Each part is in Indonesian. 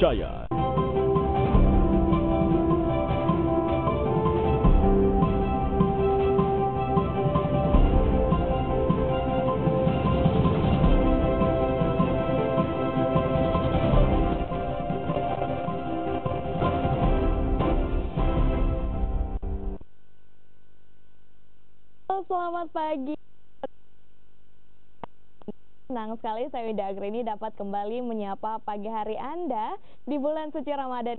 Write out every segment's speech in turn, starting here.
Jaya. Selamat pagi. Senang sekali saya Wida Agrini dapat kembali menyapa pagi hari Anda di bulan suci Ramadan.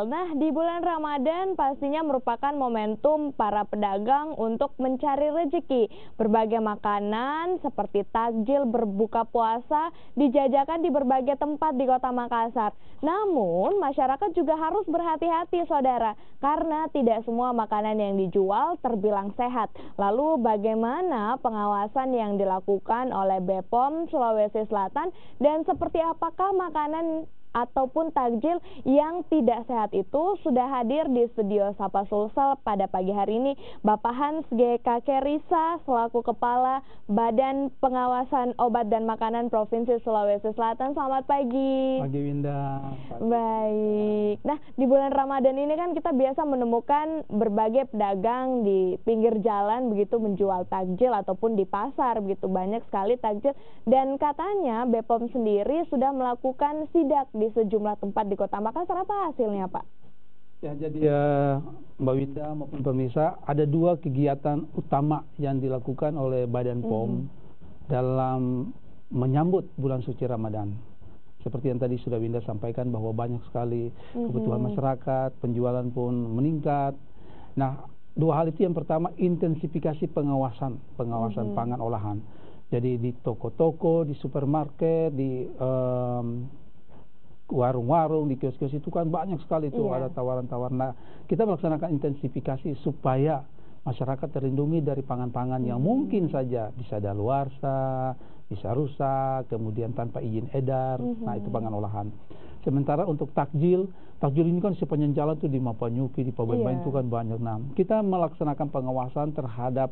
Nah, di bulan Ramadan pastinya merupakan momentum para pedagang untuk mencari rezeki. Berbagai makanan seperti takjil berbuka puasa dijajakan di berbagai tempat di Kota Makassar. Namun, masyarakat juga harus berhati-hati, saudara, karena tidak semua makanan yang dijual terbilang sehat. Lalu, bagaimana pengawasan yang dilakukan oleh BPOM Sulawesi Selatan dan seperti apakah makanan ataupun takjil yang tidak sehat itu? Sudah hadir di studio Sapa Sulsel pada pagi hari ini Bapak Hans G. Kakerisa selaku Kepala Badan Pengawasan Obat dan Makanan Provinsi Sulawesi Selatan. Selamat pagi. Pagi Winda. Baik. Nah, di bulan Ramadan ini kan kita biasa menemukan berbagai pedagang di pinggir jalan begitu menjual takjil ataupun di pasar begitu, banyak sekali takjil, dan katanya BPOM sendiri sudah melakukan sidak di sejumlah tempat di Kota Makassar. Apa hasilnya, Pak? Ya, jadi Mbak Winda maupun pemirsa, ada dua kegiatan utama yang dilakukan oleh Badan POM dalam menyambut bulan suci Ramadan. Seperti yang tadi sudah Winda sampaikan bahwa banyak sekali kebutuhan masyarakat, penjualan pun meningkat. Nah, dua hal itu, yang pertama intensifikasi pengawasan pangan olahan. Jadi di toko-toko, di supermarket, di warung-warung, di kios-kios itu kan banyak sekali itu ada tawaran-tawaran. Nah, kita melaksanakan intensifikasi supaya masyarakat terlindungi dari pangan-pangan yang mungkin saja bisa daluarsa, bisa rusak, kemudian tanpa izin edar. Nah, itu pangan olahan. Sementara untuk takjil ini kan sepanjang jalan tuh di Mapanyuki, di Pabembain itu kan banyak. Nah, kita melaksanakan pengawasan terhadap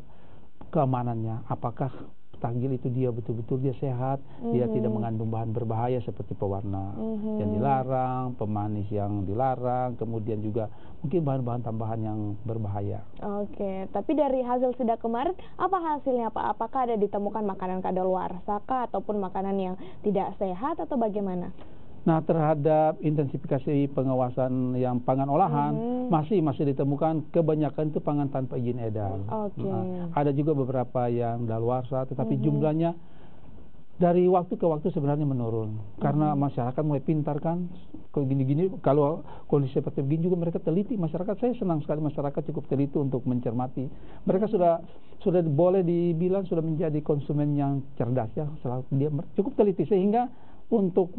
keamanannya. Apakah takjil itu dia betul-betul dia sehat, dia tidak mengandung bahan berbahaya seperti pewarna yang dilarang, pemanis yang dilarang, kemudian juga mungkin bahan-bahan tambahan yang berbahaya. Oke, tapi dari hasil sidak kemarin, apa hasilnya, Pak? Apakah ada ditemukan makanan kadaluarsa kah ataupun makanan yang tidak sehat atau bagaimana? Nah, terhadap intensifikasi pengawasan yang pangan olahan masih ditemukan kebanyakan itu pangan tanpa izin edar. Nah, ada juga beberapa yang daluarsa, tetapi jumlahnya dari waktu ke waktu sebenarnya menurun karena masyarakat mulai pintar kan. Kalau gini-gini, kalau kondisi seperti begini juga mereka teliti. Masyarakat, saya senang sekali masyarakat cukup teliti untuk mencermati. Mereka sudah boleh dibilang sudah menjadi konsumen yang cerdas ya. Dia cukup teliti sehingga untuk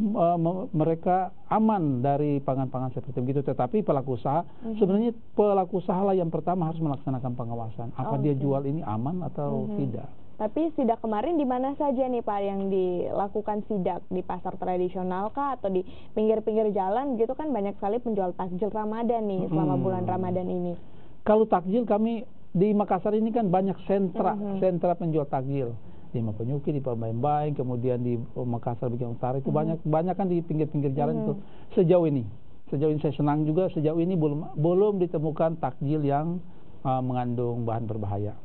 mereka aman dari pangan-pangan seperti begitu. Tetapi pelaku usaha, sebenarnya pelaku usaha lah yang pertama harus melaksanakan pengawasan. Apa dia jual ini aman atau tidak. Tapi sidak kemarin di mana saja nih, Pak, yang dilakukan sidak? Di pasar tradisional kah atau di pinggir-pinggir jalan gitu? Kan banyak sekali penjual takjil Ramadan nih selama bulan Ramadan ini. Kalau takjil, kami di Makassar ini kan banyak sentra penjual takjil. Di Mapanyuki, di Pabembain, kemudian di Makassar bagian utara itu banyak kan di pinggir-pinggir jalan itu. Sejauh ini saya senang juga, sejauh ini belum ditemukan takjil yang mengandung bahan berbahaya.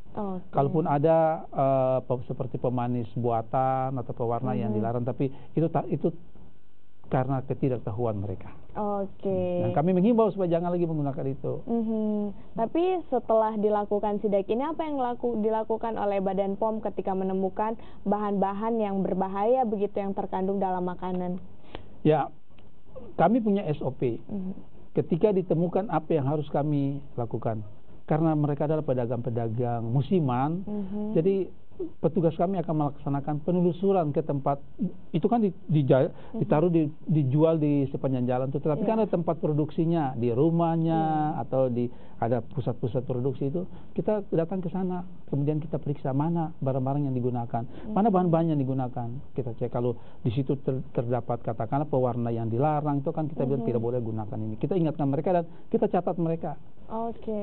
Kalaupun ada seperti pemanis buatan atau pewarna yang dilarang, tapi itu karena ketidaktahuan mereka. Dan kami menghimbau supaya jangan lagi menggunakan itu. Tapi setelah dilakukan sidak ini, apa yang dilakukan oleh Badan POM ketika menemukan bahan-bahan yang berbahaya begitu yang terkandung dalam makanan? Ya, kami punya SOP. Ketika ditemukan apa yang harus kami lakukan. Karena mereka adalah pedagang-pedagang musiman, jadi petugas kami akan melaksanakan penelusuran ke tempat itu kan ditaruh dijual di sepanjang jalan itu, tetapi kan ada tempat produksinya di rumahnya atau ada pusat-pusat produksi itu. Kita datang ke sana, kemudian kita periksa mana barang-barang yang digunakan, mana bahan-bahan yang digunakan. Kita cek, kalau di situ terdapat katakanlah pewarna yang dilarang, itu kan kita bilang tidak boleh gunakan ini. Kita ingatkan mereka dan kita catat mereka.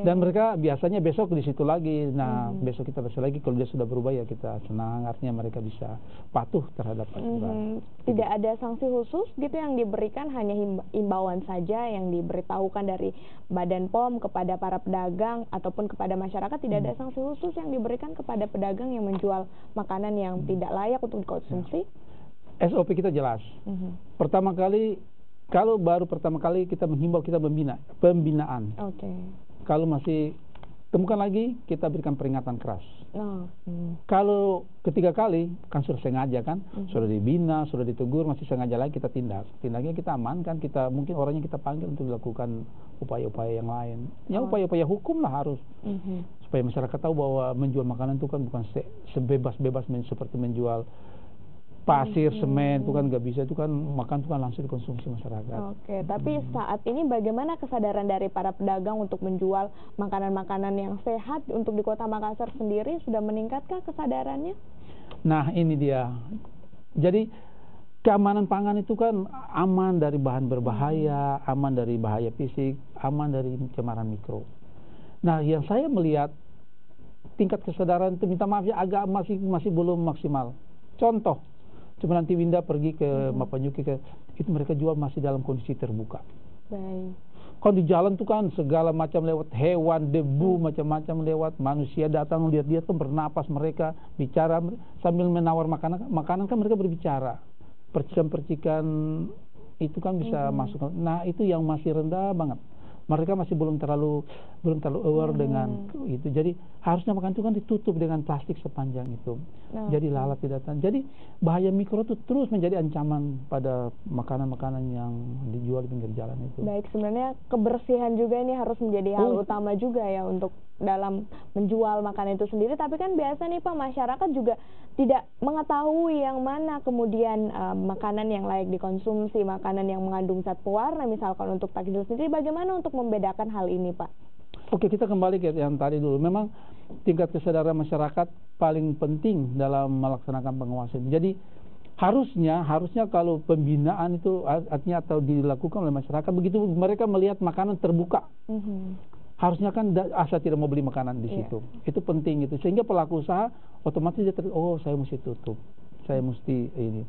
Dan mereka biasanya besok di situ lagi. Nah, besok kita besok lagi. Kalau dia sudah berubah ya kita senang. Artinya mereka bisa patuh terhadap aturan. Tidak ada sanksi khusus gitu yang diberikan, hanya imbauan saja yang diberitahukan dari Badan POM kepada para pedagang ataupun kepada masyarakat. Tidak ada sanksi khusus yang diberikan kepada pedagang yang menjual makanan yang tidak layak untuk dikonsumsi. SOP kita jelas. Pertama kali, kalau baru pertama kali kita menghimbau, kita pembinaan. Kalau masih temukan lagi, kita berikan peringatan keras. Kalau ketiga kali, kan sudah sengaja kan, sudah dibina, sudah ditegur, masih sengaja lagi kita tindak. Tindaknya kita amankan, kita mungkin orangnya kita panggil untuk dilakukan upaya-upaya yang lain. Ya upaya-upaya hukum lah harus. Supaya masyarakat tahu bahwa menjual makanan itu kan bukan sebebas-bebas seperti menjual pasir, semen, itu kan nggak bisa, itu kan makan itu kan langsung dikonsumsi masyarakat. Tapi saat ini bagaimana kesadaran dari para pedagang untuk menjual makanan-makanan yang sehat untuk di Kota Makassar sendiri? Sudah meningkatkah kesadarannya? Nah, ini dia. Jadi keamanan pangan itu kan aman dari bahan berbahaya, aman dari bahaya fisik, aman dari pencemaran mikro. Nah, yang saya melihat tingkat kesadaran itu, minta maaf ya, agak masih belum maksimal. Contoh, cuma nanti Winda pergi ke Mapanyuki, itu mereka jual masih dalam kondisi terbuka. Kalau di jalan tuh kan segala macam lewat, hewan, debu, macam-macam lewat, manusia datang lihat-lihat kan bernapas, mereka bicara sambil menawar makanan kan mereka berbicara. Percikan-percikan itu kan bisa masuk. Nah, itu yang masih rendah banget. Mereka masih belum terlalu aware dengan itu. Jadi harusnya makan itu kan ditutup dengan plastik sepanjang itu. Jadi lalat tidak tahan. Jadi bahaya mikro itu terus menjadi ancaman pada makanan-makanan yang dijual di pinggir jalan itu. Baik, sebenarnya kebersihan juga ini harus menjadi hal utama juga ya untuk dalam menjual makanan itu sendiri. Tapi kan biasa nih Pak, masyarakat juga tidak mengetahui yang mana kemudian makanan yang layak dikonsumsi, makanan yang mengandung zat pewarna misalkan untuk takjil sendiri. Bagaimana untuk membedakan hal ini Pak? Oke, kita kembali ke yang tadi dulu. Memang tingkat kesadaran masyarakat paling penting dalam melaksanakan pengawasan. Jadi harusnya kalau pembinaan itu artinya atau dilakukan oleh masyarakat, begitu mereka melihat makanan terbuka, harusnya kan asal tidak mau beli makanan di situ. Itu penting itu, sehingga pelaku usaha otomatis dia saya mesti tutup, saya mesti ini.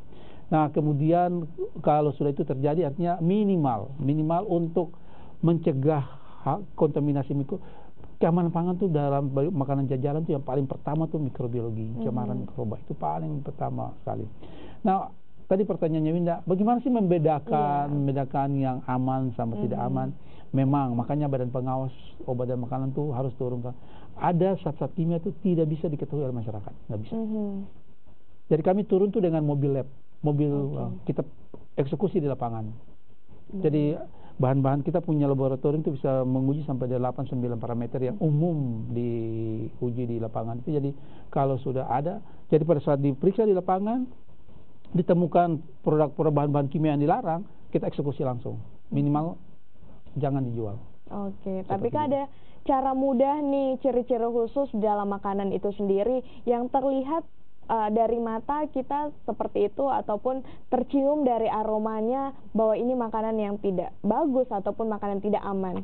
Nah, kemudian kalau sudah itu terjadi, artinya minimal untuk mencegah kontaminasi mikro. Keamanan pangan tuh dalam makanan jajanan tuh yang paling pertama tuh mikrobiologi, pencemaran mikroba itu paling pertama sekali. Nah, tadi pertanyaannya Winda, bagaimana sih membedakan yang aman sama tidak aman? Memang makanya Badan Pengawas Obat dan Makanan tuh harus turunkan. Ada zat-zat kimia tuh tidak bisa diketahui oleh masyarakat, nggak bisa. Jadi kami turun tuh dengan mobil lab, kita eksekusi di lapangan. Jadi bahan-bahan kita punya laboratorium itu bisa menguji sampai 8-9 parameter yang umum diuji di lapangan itu. Jadi kalau sudah ada, jadi pada saat diperiksa di lapangan ditemukan produk-produk bahan-bahan kimia yang dilarang, kita eksekusi langsung, minimal jangan dijual. Tapi kan ada cara mudah nih, ciri-ciri khusus dalam makanan itu sendiri yang terlihat dari mata kita seperti itu, ataupun tercium dari aromanya bahwa ini makanan yang tidak bagus ataupun makanan tidak aman.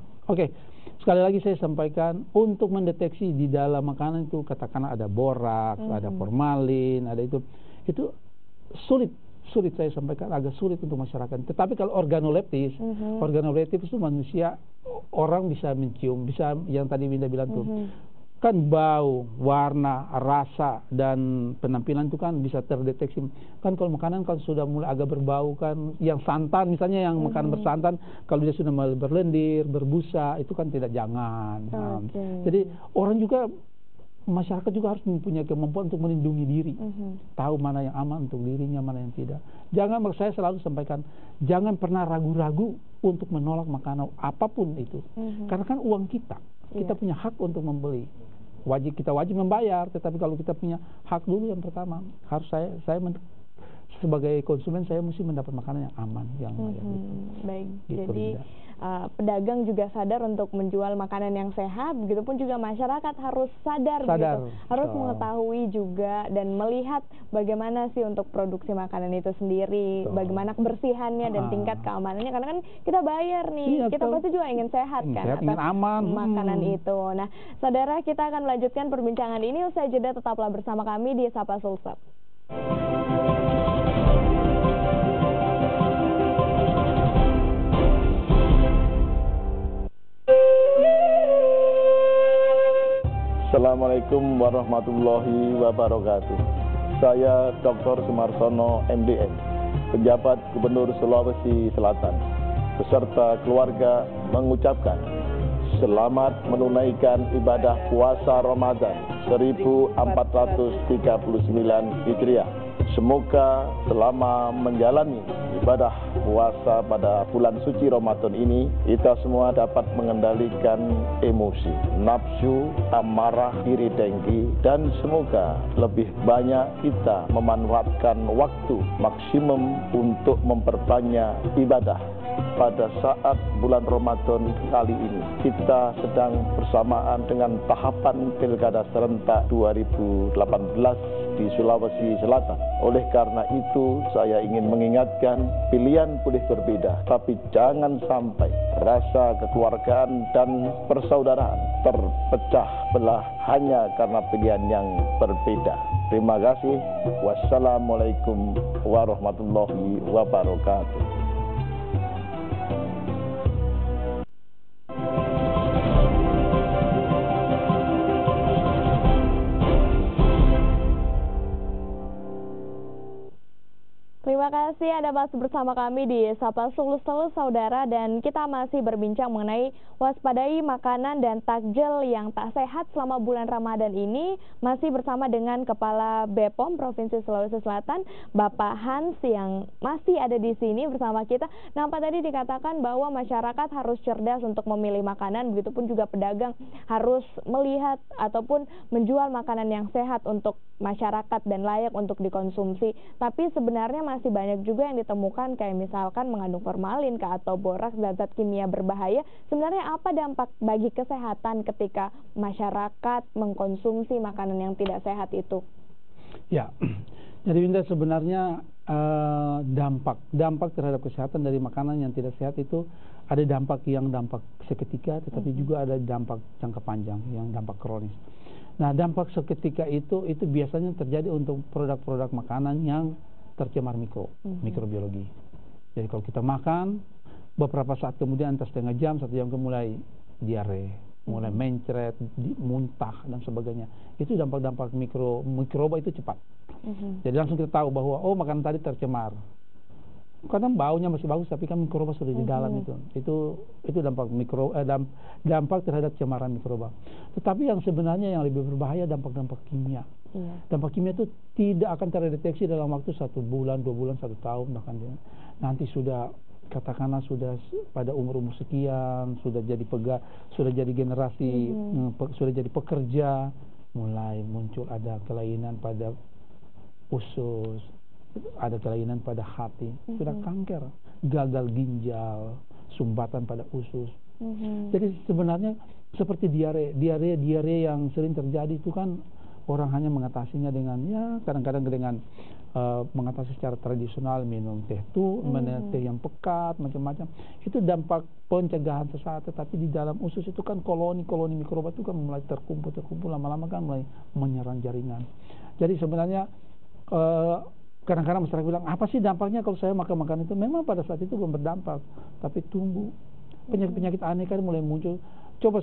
Sekali lagi saya sampaikan, untuk mendeteksi di dalam makanan itu katakanlah ada borak, ada formalin, ada itu sulit saya sampaikan, agak sulit untuk masyarakat. Tetapi kalau organoleptis, organoleptis itu manusia, orang bisa mencium, bisa yang tadi Winda bilang tuh, kan bau, warna, rasa, dan penampilan itu kan bisa terdeteksi. Kan kalau makanan kan sudah mulai agak berbau kan, yang santan misalnya, yang makanan bersantan, kalau dia sudah mulai berlendir, berbusa, itu kan jangan. Jadi orang juga, masyarakat juga harus mempunyai kemampuan untuk melindungi diri, tahu mana yang aman untuk dirinya, mana yang tidak. Jangan, saya selalu sampaikan, jangan pernah ragu-ragu untuk menolak makanan apapun itu, karena kan uang kita punya hak untuk membeli. Kita wajib membayar, tetapi kalau kita punya hak dulu yang pertama, harus saya sebagai konsumen saya mesti mendapat makanan yang aman, yang layak. Baik, gitu, jadi pedagang juga sadar untuk menjual makanan yang sehat, begitupun juga masyarakat harus sadar. Begitu, harus mengetahui juga dan melihat bagaimana sih untuk produksi makanan itu sendiri, bagaimana kebersihannya dan tingkat keamanannya, karena kan kita bayar nih, kita pasti juga ingin sehat kan, sehat, ingin aman makanan itu. Nah, saudara, kita akan melanjutkan perbincangan ini usai jeda, tetaplah bersama kami di Sapa Sulsel. Assalamualaikum warahmatullahi wabarakatuh. Saya Dr. Sumarsono, MDM, penjabat Gubernur Sulawesi Selatan, beserta keluarga mengucapkan selamat menunaikan ibadah puasa Ramadan 1439 Hijriah. Semoga selama menjalani ibadah puasa pada bulan suci Ramadan ini, kita semua dapat mengendalikan emosi, nafsu, amarah, iri dengki, dan semoga lebih banyak kita memanfaatkan waktu maksimum untuk memperbanyak ibadah. Pada saat bulan Ramadan kali ini, kita sedang bersamaan dengan tahapan Pilkada Serentak 2018 di Sulawesi Selatan. Oleh karena itu, saya ingin mengingatkan, pilihan boleh berbeda, tapi jangan sampai rasa kekeluargaan dan persaudaraan terpecah belah hanya karena pilihan yang berbeda. Terima kasih. Wassalamualaikum warahmatullahi wabarakatuh. Terima kasih Anda masih bersama kami di Sapa Sulsel, saudara, dan kita masih berbincang mengenai waspadai makanan dan takjil yang tak sehat selama bulan Ramadan ini, masih bersama dengan Kepala BPOM Provinsi Sulawesi Selatan, Bapak Hans, yang masih ada di sini bersama kita. Nah, Pak, tadi dikatakan bahwa masyarakat harus cerdas untuk memilih makanan, begitupun juga pedagang harus melihat ataupun menjual makanan yang sehat untuk masyarakat dan layak untuk dikonsumsi. Tapi sebenarnya masih banyak juga yang ditemukan kayak misalkan mengandung formalin atau boraks dan zat kimia berbahaya. Sebenarnya apa dampak bagi kesehatan ketika masyarakat mengkonsumsi makanan yang tidak sehat itu? Ya, jadi Winda, sebenarnya dampak terhadap kesehatan dari makanan yang tidak sehat itu ada dampak seketika, tetapi juga ada dampak jangka panjang, yang dampak kronis. Nah, dampak seketika itu biasanya terjadi untuk produk-produk makanan yang tercemar mikrobiologi. Jadi kalau kita makan, beberapa saat kemudian, entah setengah jam, 1 jam, mulai diare, mulai mencret, muntah, dan sebagainya. Itu dampak-dampak mikroba itu cepat. Jadi langsung kita tahu bahwa, oh, makanan tadi tercemar. Kadang baunya masih bagus, tapi kan mikroba sudah di dalam itu. Itu dampak terhadap cemaran mikroba. Tetapi yang sebenarnya yang lebih berbahaya dampak-dampak kimia. Dampak kimia itu tidak akan terdeteksi dalam waktu 1 bulan, 2 bulan, 1 tahun, bahkan nanti sudah katakanlah sudah pada umur sekian, sudah jadi generasi, sudah jadi pekerja, mulai muncul ada kelainan pada usus, ada kelainan pada hati, sudah kanker, gagal ginjal, sumbatan pada usus. Jadi sebenarnya seperti diare yang sering terjadi itu kan orang hanya mengatasinya dengan, ya, kadang-kadang dengan mengatasi secara tradisional, minum teh teh yang pekat, macam-macam. Itu dampak pencegahan sesaat, tetapi di dalam usus itu kan koloni mikroba itu kan mulai terkumpul, lama-lama kan mulai menyerang jaringan. Jadi sebenarnya kadang-kadang masyarakat bilang, apa sih dampaknya kalau saya makan itu? Memang pada saat itu belum berdampak, tapi tunggu penyakit-penyakit aneh kan mulai muncul. Coba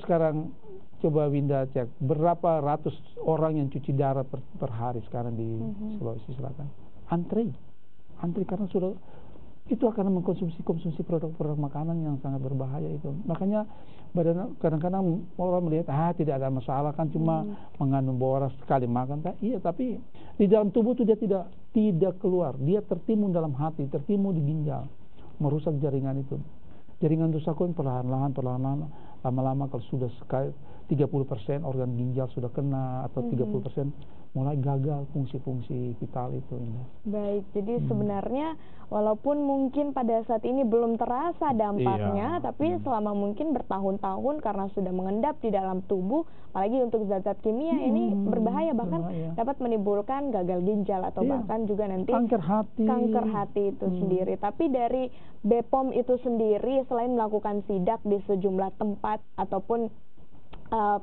Winda cek berapa ratus orang yang cuci darah per hari sekarang di Sulawesi Selatan. Antri karena sudah itu akan mengkonsumsi produk-produk makanan yang sangat berbahaya itu. Makanya kadang-kadang orang melihat tidak ada masalah, kan cuma mengandung boraks sekali makan. Iya, tapi di dalam tubuh itu dia tidak keluar, dia tertimbun dalam hati, tertimbun di ginjal, merusak jaringan itu. Jaringan itu perlahan-lahan lama-lama kalau 30% organ ginjal sudah kena, atau 30% mulai gagal fungsi-fungsi vital itu. Baik, jadi sebenarnya walaupun mungkin pada saat ini belum terasa dampaknya, tapi selama mungkin bertahun-tahun karena sudah mengendap di dalam tubuh, apalagi untuk zat-zat kimia ini berbahaya, bahkan dapat menimbulkan gagal ginjal atau bahkan juga nanti kanker hati itu sendiri. Tapi dari BPOM itu sendiri, selain melakukan sidak di sejumlah tempat ataupun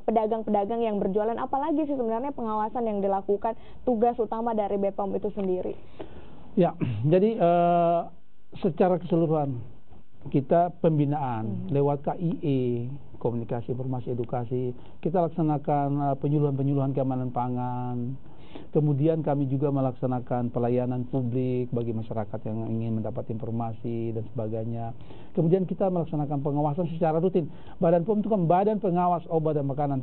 pedagang-pedagang yang berjualan, apalagi sih sebenarnya pengawasan yang dilakukan, tugas utama dari BPOM itu sendiri? Ya, jadi secara keseluruhan kita pembinaan lewat KIE, komunikasi, informasi, edukasi, kita laksanakan penyuluhan-penyuluhan keamanan pangan. Kemudian kami juga melaksanakan pelayanan publik bagi masyarakat yang ingin mendapat informasi dan sebagainya. Kemudian kita melaksanakan pengawasan secara rutin. Badan POM itu kan Badan Pengawas Obat dan Makanan.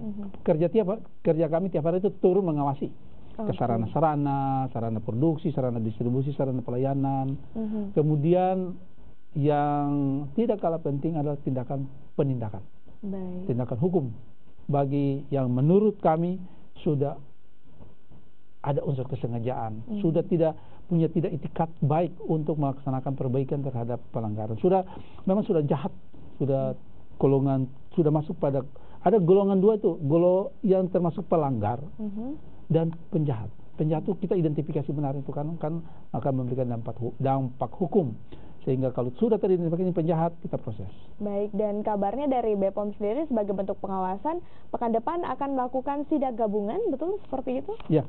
Kerja kami tiap hari itu turun mengawasi ke sarana-sarana, sarana produksi, sarana distribusi, sarana pelayanan. Kemudian yang tidak kalah penting adalah tindakan penindakan. Tindakan hukum bagi yang menurut kami sudah ada unsur kesengajaan, sudah tidak itikat baik untuk melaksanakan perbaikan terhadap pelanggaran. Memang sudah jahat, sudah masuk pada, ada golongan dua itu, yang termasuk pelanggar dan penjahat. Penjahat itu kita identifikasi benar itu kan akan memberikan dampak hukum. Sehingga kalau sudah teridentifikasi penjahat, kita proses. Baik, dan kabarnya dari BPOM sendiri sebagai bentuk pengawasan, pekan depan akan melakukan sidak gabungan, betul seperti itu? Ya,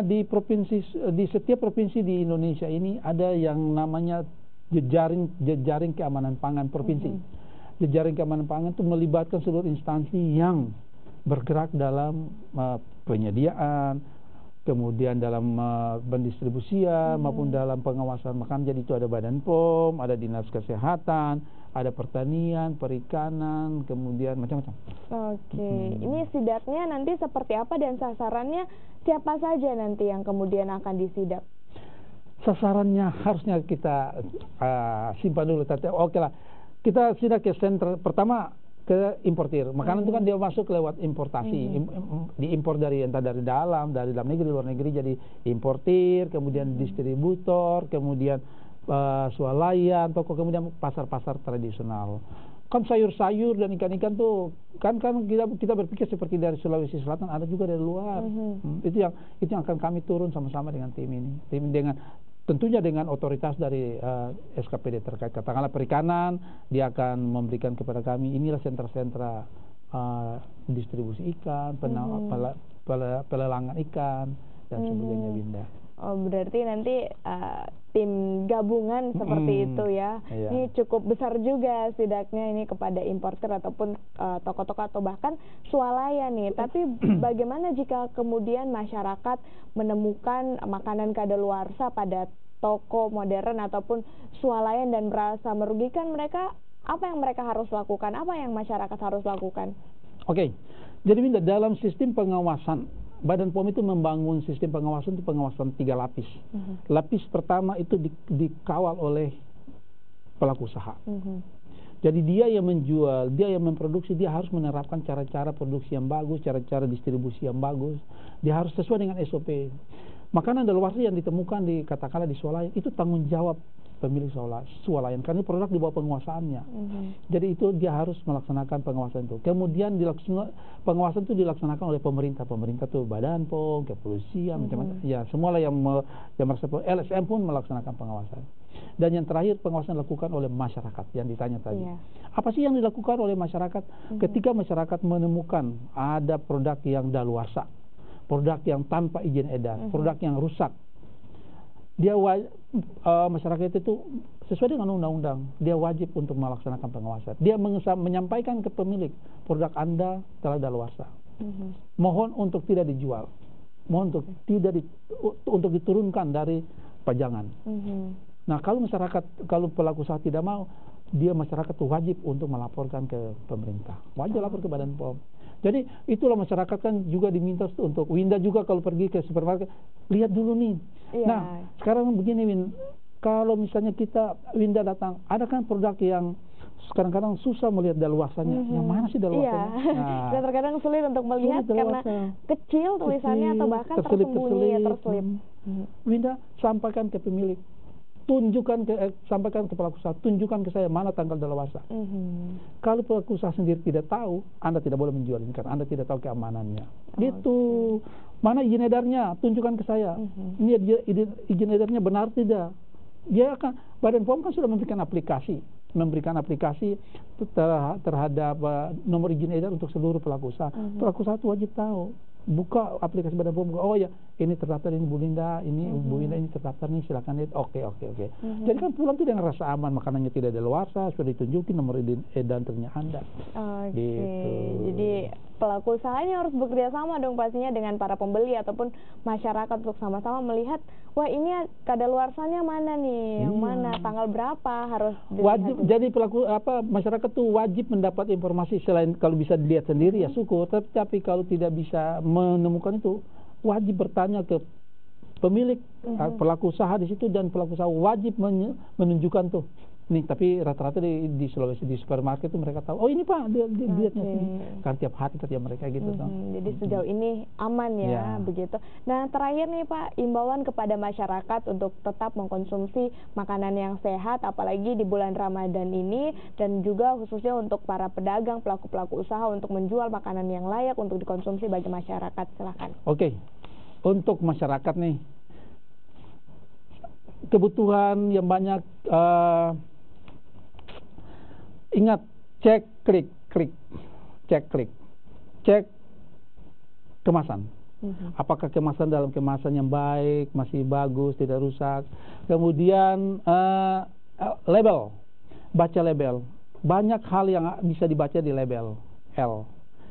di setiap provinsi di Indonesia ini ada yang namanya jejaring keamanan pangan provinsi. Jejaring keamanan pangan itu melibatkan seluruh instansi yang bergerak dalam penyediaan, kemudian dalam pendistribusian maupun dalam pengawasan makan. Jadi itu ada Badan POM, ada Dinas Kesehatan, ada Pertanian, Perikanan, kemudian macam-macam. Ini sidaknya nanti seperti apa dan sasarannya siapa saja nanti yang kemudian akan disidak? Sasarannya harusnya kita simpan dulu. Oke lah, kita sidak ke sentra pertama, ke importir. Makanan itu kan dia masuk lewat importasi, diimpor dari entah dari dalam negeri, luar negeri, jadi importir, kemudian distributor, kemudian swalayan, toko, kemudian pasar-pasar tradisional. Kan sayur-sayur dan ikan-ikan tuh kan kita berpikir seperti dari Sulawesi Selatan, ada juga dari luar. Itu yang akan kami turun sama-sama dengan tim ini. Tentunya dengan otoritas dari SKPD terkait, katakanlah perikanan, dia akan memberikan kepada kami, inilah sentra-sentra distribusi ikan, pelelangan ikan, dan sebagainya, Winda. Berarti nanti tim gabungan seperti itu ya. Ini cukup besar juga sidaknya ini kepada importer ataupun toko-toko atau bahkan swalayan nih. Tapi bagaimana jika kemudian masyarakat menemukan makanan kadaluarsa pada toko modern ataupun swalayan dan merasa merugikan mereka, apa yang mereka harus lakukan? Apa yang masyarakat harus lakukan? Jadi Winda, dalam sistem pengawasan, Badan POM itu membangun sistem pengawasan 3 lapis. Lapis pertama itu dikawal oleh pelaku usaha. Jadi dia yang menjual, dia yang memproduksi, dia harus menerapkan cara-cara produksi yang bagus, cara-cara distribusi yang bagus. Dia harus sesuai dengan SOP. Makanan daluarsa yang ditemukan katakanlah di swalayan, itu tanggung jawab pemilik swalayan, karena produk di bawah penguasaannya. Jadi itu dia harus melaksanakan pengawasan itu. Kemudian pengawasan itu dilaksanakan oleh pemerintah. Pemerintah itu Badan POM, kepolisian, macam-macam. Ya, semualah yang merasa, LSM pun melaksanakan pengawasan. Dan yang terakhir, pengawasan dilakukan oleh masyarakat yang ditanya tadi. Apa sih yang dilakukan oleh masyarakat? Ketika masyarakat menemukan ada produk yang daluarsa, produk yang tanpa izin edar, produk yang rusak, masyarakat itu sesuai dengan undang-undang, dia wajib untuk melaksanakan pengawasan. Dia menyampaikan ke pemilik, produk Anda telah daluarsa. Mohon untuk tidak dijual, mohon untuk diturunkan dari pajangan. Nah, kalau pelaku usaha tidak mau, masyarakat itu wajib untuk melaporkan ke pemerintah, wajib lapor ke Badan POM. Jadi itulah masyarakat kan juga diminta untuk, Winda juga kalau pergi ke supermarket, lihat dulu nih. Nah, sekarang begini Win, kalau misalnya Winda datang, ada kan produk yang kadang-kadang susah melihat daluarsanya. Yang mana sih daluarsanya? Iya. Nah, Dan terkadang sulit untuk melihat karena kecil tulisannya atau bahkan tersembunyi ya, terselip. Winda, sampaikan ke pemilik, tunjukkan sampaikan ke pelaku usaha, tunjukkan ke saya mana tanggal daluarsa. Kalau pelaku usaha sendiri tidak tahu, Anda tidak boleh menjual ini karena Anda tidak tahu keamanannya. Gitu. Mana izin edarnya? Tunjukkan ke saya. Ini izin edarnya benar tidak? Dia akan, Badan POM kan sudah memberikan aplikasi terhadap nomor izin edar untuk seluruh pelaku usaha. Pelaku usaha itu wajib tahu. Buka aplikasi Badan POM, oh ya ini terdaftar, ini Bu Linda, ini Bu Linda, ini terdaftar nih, silakan lihat. Oke. Jadi kan pulang tuh dengan rasa aman, makanannya tidak ada luarsa, sudah ditunjukin nomor edarnya Anda. Gitu. Jadi pelaku usahanya harus bekerja sama dong pastinya dengan para pembeli ataupun masyarakat untuk sama-sama melihat, wah ini kadaluarsanya mana nih, yang mana, tanggal berapa harus wajib. Jadi pelaku masyarakat tuh wajib mendapat informasi, selain kalau bisa dilihat sendiri ya syukur, tapi kalau tidak bisa menemukan itu wajib bertanya ke pemilik pelaku usaha di situ, dan pelaku usaha wajib menunjukkan tuh nih. Tapi rata-rata di Sulawesi di supermarket itu mereka tahu, oh ini Pak, lihatnya sini kan tiap hari mereka gitu. Jadi sejauh ini aman ya, begitu. Nah terakhir nih Pak, imbauan kepada masyarakat untuk tetap mengkonsumsi makanan yang sehat apalagi di bulan Ramadan ini, dan juga khususnya untuk para pedagang, pelaku-pelaku usaha untuk menjual makanan yang layak untuk dikonsumsi bagi masyarakat. Silakan. Oke. Untuk masyarakat nih, kebutuhan yang banyak, ingat, cek kemasan. Apakah kemasan dalam kemasan yang baik, masih bagus, tidak rusak. Kemudian label, baca label. Banyak hal yang bisa dibaca di label. L.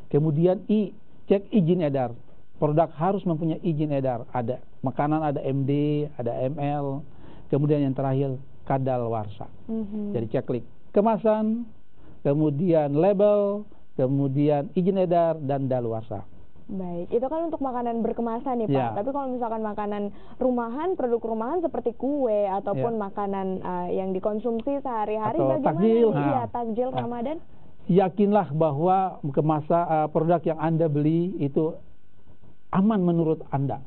Kemudian I, cek izin edar. Produk harus mempunyai izin edar. Ada makanan, ada MD, ada ML. Kemudian yang terakhir kadaluarsa. Jadi cek kemasan, kemudian label, kemudian izin edar dan daluarsa. Baik, itu kan untuk makanan berkemasan nih Pak. Tapi kalau misalkan makanan rumahan, produk rumahan seperti kue ataupun makanan yang dikonsumsi sehari-hari, bagaimana? Takjil, takjil Ramadan. Yakinlah bahwa produk yang Anda beli itu aman menurut Anda,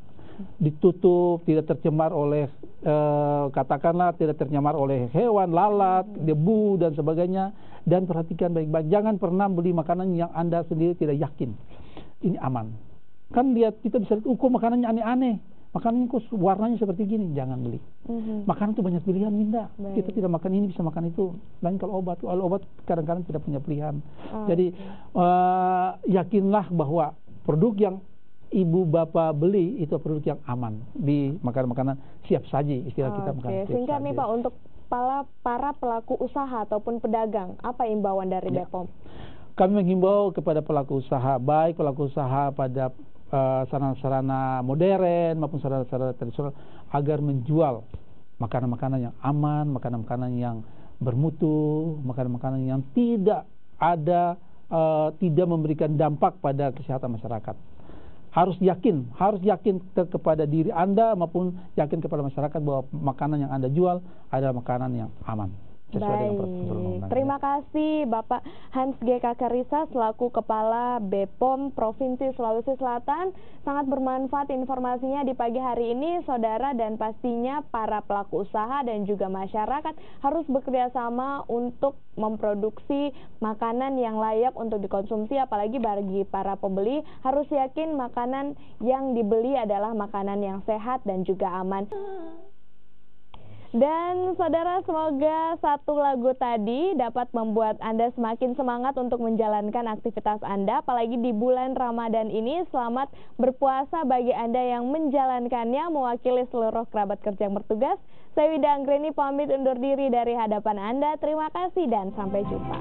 ditutup, tidak tercemar oleh katakanlah tidak tercemar oleh hewan, lalat, debu dan sebagainya. Dan perhatikan baik-baik, jangan pernah beli makanan yang Anda sendiri tidak yakin ini aman. Kan lihat, kita bisa lihat, kok makanannya aneh-aneh, makanannya kok warnanya seperti gini, jangan beli. Makanan itu banyak pilihan, Linda. Kita tidak makan ini, bisa makan itu. Lain kalau obat kadang-kadang tidak punya pilihan. Jadi yakinlah bahwa produk yang ibu bapak beli itu produk yang aman, di makanan-makanan siap saji, istilah kita makanan siap singkat saji. Nih Pak, untuk para pelaku usaha ataupun pedagang, apa imbauan dari BPOM? Kami menghimbau kepada pelaku usaha, baik pelaku usaha pada sarana-sarana modern maupun sarana-sarana tradisional, agar menjual makanan-makanan yang aman, makanan-makanan yang bermutu, makanan-makanan yang tidak memberikan dampak pada kesehatan masyarakat. Harus yakin kepada diri Anda maupun yakin kepada masyarakat bahwa makanan yang Anda jual adalah makanan yang aman. Baik, terima kasih Bapak Hans G. Kakarisa selaku Kepala BPOM Provinsi Sulawesi Selatan. Sangat bermanfaat informasinya di pagi hari ini, saudara, dan pastinya para pelaku usaha dan juga masyarakat harus bekerja sama untuk memproduksi makanan yang layak untuk dikonsumsi, apalagi bagi para pembeli harus yakin makanan yang dibeli adalah makanan yang sehat dan juga aman. Dan saudara, semoga satu lagu tadi dapat membuat Anda semakin semangat untuk menjalankan aktivitas Anda, apalagi di bulan Ramadan ini. Selamat berpuasa bagi Anda yang menjalankannya. Mewakili seluruh kerabat kerja yang bertugas, saya Wida Anggreni pamit undur diri dari hadapan Anda. Terima kasih dan sampai jumpa.